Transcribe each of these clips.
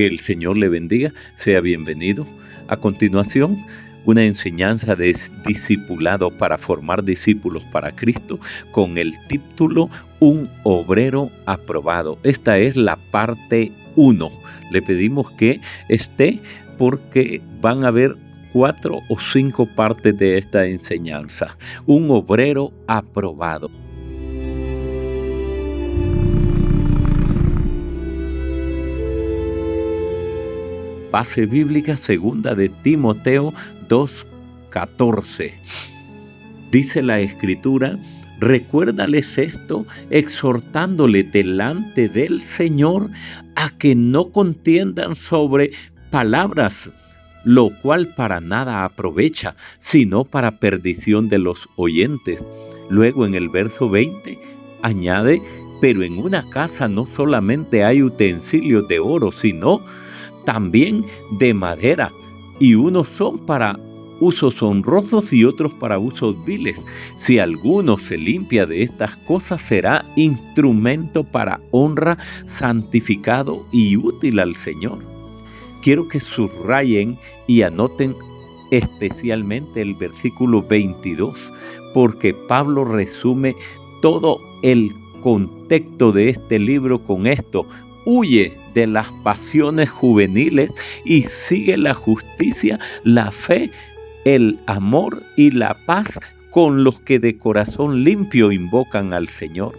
Que el Señor le bendiga, sea bienvenido. A continuación, una enseñanza de discipulado para formar discípulos para Cristo con el título Un obrero aprobado. Esta es la parte 1. Le pedimos que esté porque van a haber 4 o 5 partes de esta enseñanza. Un obrero aprobado. Base bíblica segunda de Timoteo 2:14. Dice la Escritura: recuérdales esto, exhortándole delante del Señor a que no contiendan sobre palabras, lo cual para nada aprovecha, sino para perdición de los oyentes. Luego en el verso 20 añade: pero en una casa no solamente hay utensilios de oro, sino también de madera, y unos son para usos honrosos y otros para usos viles. Si alguno se limpia de estas cosas, será instrumento para honra, santificado y útil al Señor. Quiero que subrayen y anoten especialmente el versículo 22, porque Pablo resume todo el contexto de este libro con esto: huye de las pasiones juveniles y sigue la justicia, la fe, el amor y la paz con los que de corazón limpio invocan al Señor.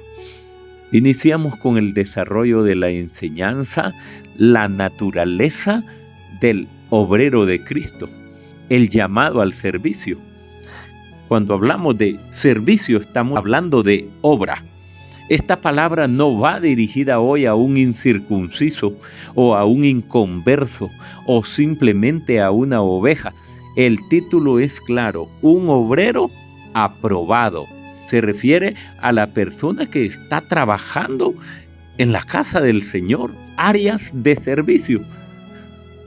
Iniciamos con el desarrollo de la enseñanza, la naturaleza del obrero de Cristo, el llamado al servicio. Cuando hablamos de servicio, estamos hablando de obra. Esta palabra no va dirigida hoy a un incircunciso o a un inconverso o simplemente a una oveja. El título es claro: un obrero aprobado. Se refiere a la persona que está trabajando en la casa del Señor, áreas de servicio.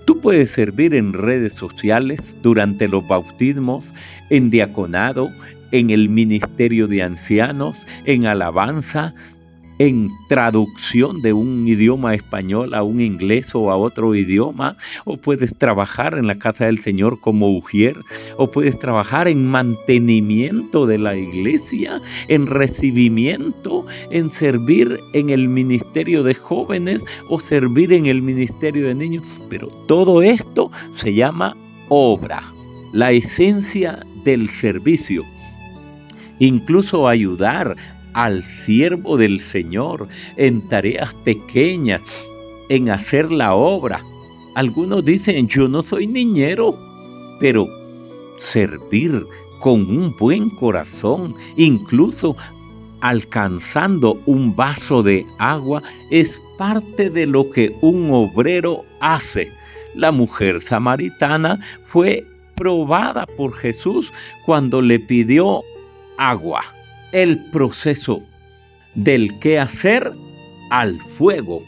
Tú puedes servir en redes sociales, durante los bautismos, en diaconado, en el ministerio de ancianos, en alabanza, en traducción de un idioma español a un inglés o a otro idioma, o puedes trabajar en la casa del Señor como ujier, o puedes trabajar en mantenimiento de la iglesia, en recibimiento, en servir en el ministerio de jóvenes o servir en el ministerio de niños. Pero todo esto se llama obra, la esencia del servicio. Incluso ayudar al siervo del Señor en tareas pequeñas, en hacer la obra. Algunos dicen: yo no soy niñero, pero servir con un buen corazón, incluso alcanzando un vaso de agua, es parte de lo que un obrero hace. La mujer samaritana fue probada por Jesús cuando le pidió agua. El proceso del qué hacer al fuego.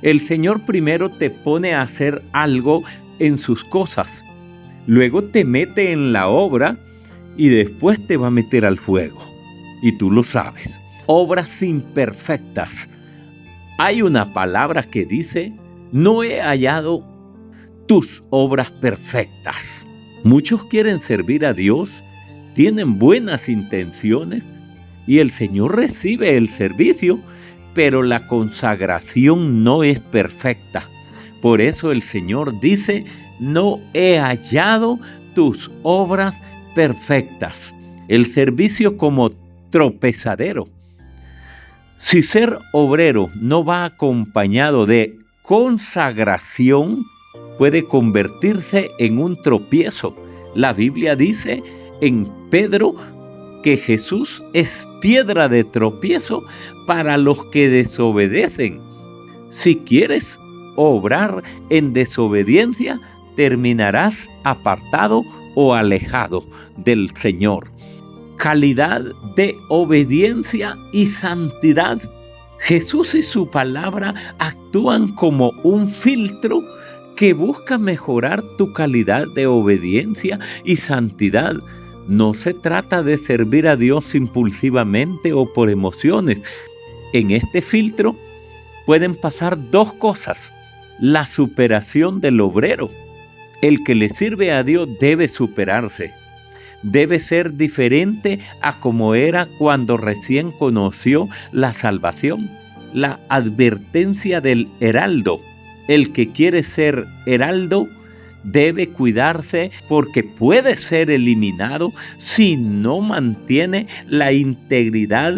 El Señor primero te pone a hacer algo en sus cosas, luego te mete en la obra y después te va a meter al fuego. Y tú lo sabes. Obras imperfectas. Hay una palabra que dice: no he hallado tus obras perfectas. Muchos quieren servir a Dios, tienen buenas intenciones y el Señor recibe el servicio, pero la consagración no es perfecta. Por eso el Señor dice: no he hallado tus obras perfectas. El servicio como tropezadero. Si ser obrero no va acompañado de consagración, puede convertirse en un tropiezo. La Biblia dice en Pedro que Jesús es piedra de tropiezo para los que desobedecen. Si quieres obrar en desobediencia, terminarás apartado o alejado del Señor. Calidad de obediencia y santidad. Jesús y su palabra actúan como un filtro que busca mejorar tu calidad de obediencia y santidad. No se trata de servir a Dios impulsivamente o por emociones. En este filtro pueden pasar dos cosas: la superación del obrero. El que le sirve a Dios debe superarse. Debe ser diferente a como era cuando recién conoció la salvación. La advertencia del heraldo. El que quiere ser heraldo debe cuidarse porque puede ser eliminado si no mantiene la integridad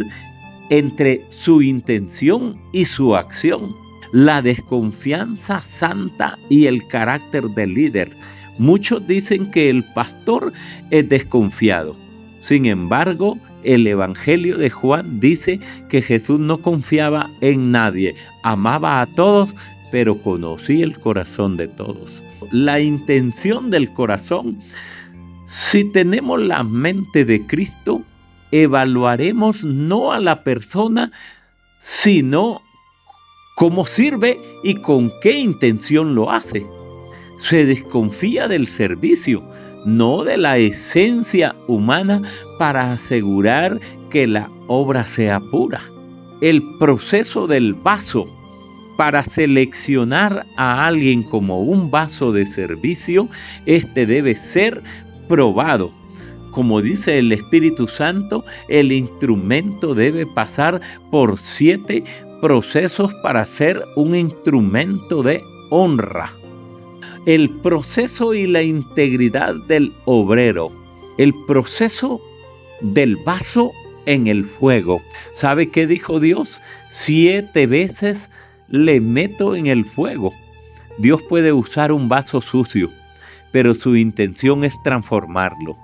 entre su intención y su acción. La desconfianza santa y el carácter del líder. Muchos dicen que el pastor es desconfiado. Sin embargo, el Evangelio de Juan dice que Jesús no confiaba en nadie, amaba a todos, pero conocía el corazón de todos. La intención del corazón. Si tenemos la mente de Cristo, evaluaremos no a la persona, sino cómo sirve y con qué intención lo hace. Se desconfía del servicio, no de la esencia humana, para asegurar que la obra sea pura. El proceso del vaso para seleccionar a alguien como un vaso de servicio, este debe ser probado. Como dice el Espíritu Santo, el instrumento debe pasar por 7 procesos para ser un instrumento de honra. El proceso y la integridad del obrero. El proceso del vaso en el fuego. ¿Sabe qué dijo Dios? 7 veces le meto en el fuego. Dios puede usar un vaso sucio, pero su intención es transformarlo.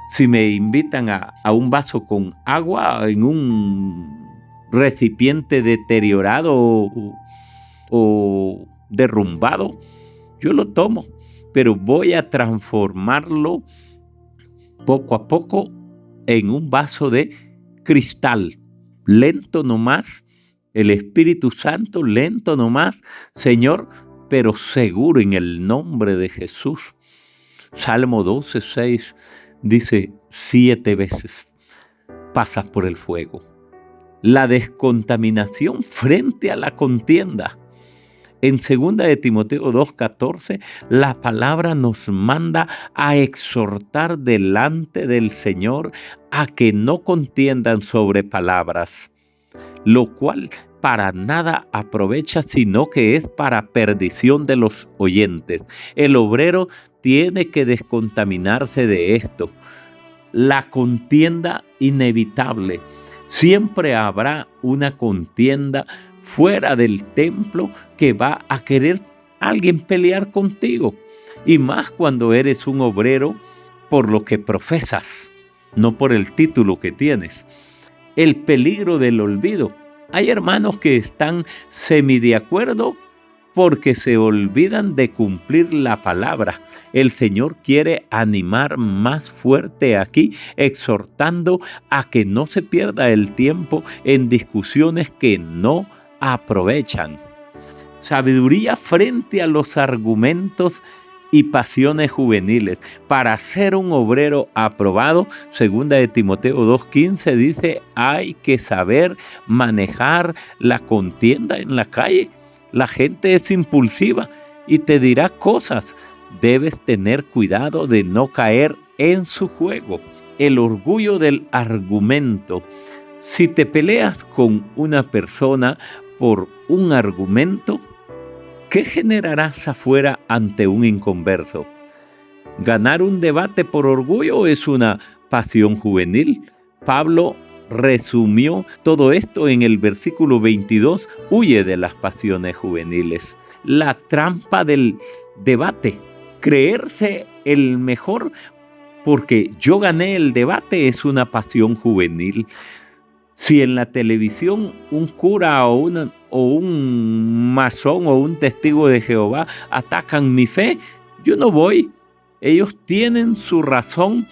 Si me invitan a un vaso con agua en un recipiente deteriorado o derrumbado, yo lo tomo, pero voy a transformarlo poco a poco en un vaso de cristal. Lento nomás, el Espíritu Santo, lento nomás, Señor, pero seguro en el nombre de Jesús. Salmo 12:6 dice: 7 veces pasas por el fuego. La descontaminación frente a la contienda. En 2 de Timoteo 2:14, la palabra nos manda a exhortar delante del Señor a que no contiendan sobre palabras, lo cual para nada aprovecha, sino que es para perdición de los oyentes. El obrero tiene que descontaminarse de esto. La contienda inevitable. Siempre habrá una contienda fuera del templo que va a querer alguien pelear contigo. Y más cuando eres un obrero por lo que profesas, no por el título que tienes. El peligro del olvido. Hay hermanos que están semi de acuerdo porque se olvidan de cumplir la palabra. El Señor quiere animar más fuerte aquí, exhortando a que no se pierda el tiempo en discusiones que no aprovechan. Sabiduría frente a los argumentos y pasiones juveniles. Para ser un obrero aprobado, 2 de Timoteo 2:15 dice: hay que saber manejar la contienda en la calle. La gente es impulsiva y te dirá cosas. Debes tener cuidado de no caer en su juego. El orgullo del argumento. Si te peleas con una persona por un argumento, ¿qué generarás afuera ante un inconverso? Ganar un debate por orgullo es una pasión juvenil. Pablo resumió todo esto en el versículo 22, huye de las pasiones juveniles. La trampa del debate, creerse el mejor porque yo gané el debate, es una pasión juvenil. Si en la televisión un cura o un masón o un testigo de Jehová atacan mi fe, yo no voy. Ellos tienen su razón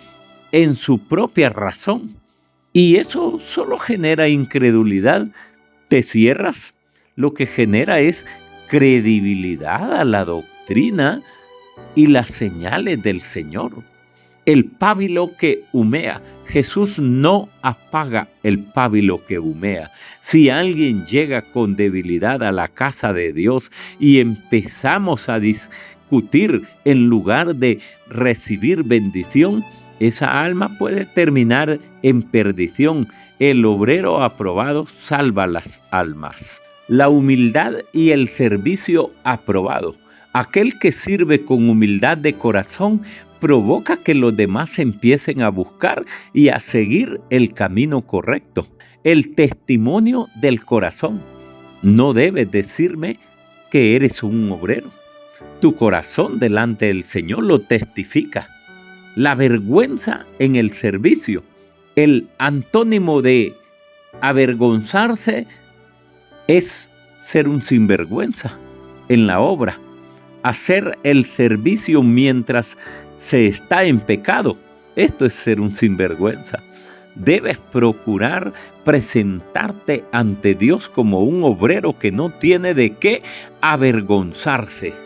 en su propia razón. Y eso solo genera incredulidad. Te cierras. Lo que genera es credibilidad a la doctrina y las señales del Señor. el pábilo que humea. Jesús no apaga el pábilo que humea. Si alguien llega con debilidad a la casa de Dios y empezamos a discutir en lugar de recibir bendición, esa alma puede terminar en perdición. El obrero aprobado salva las almas. La humildad y el servicio aprobado. Aquel que sirve con humildad de corazón provoca que los demás empiecen a buscar y a seguir el camino correcto. El testimonio del corazón. No debes decirme que eres un obrero. Tu corazón delante del Señor lo testifica. La vergüenza en el servicio. El antónimo de avergonzarse es ser un sinvergüenza en la obra. Hacer el servicio mientras se está en pecado. Esto es ser un sinvergüenza. Debes procurar presentarte ante Dios como un obrero que no tiene de qué avergonzarse.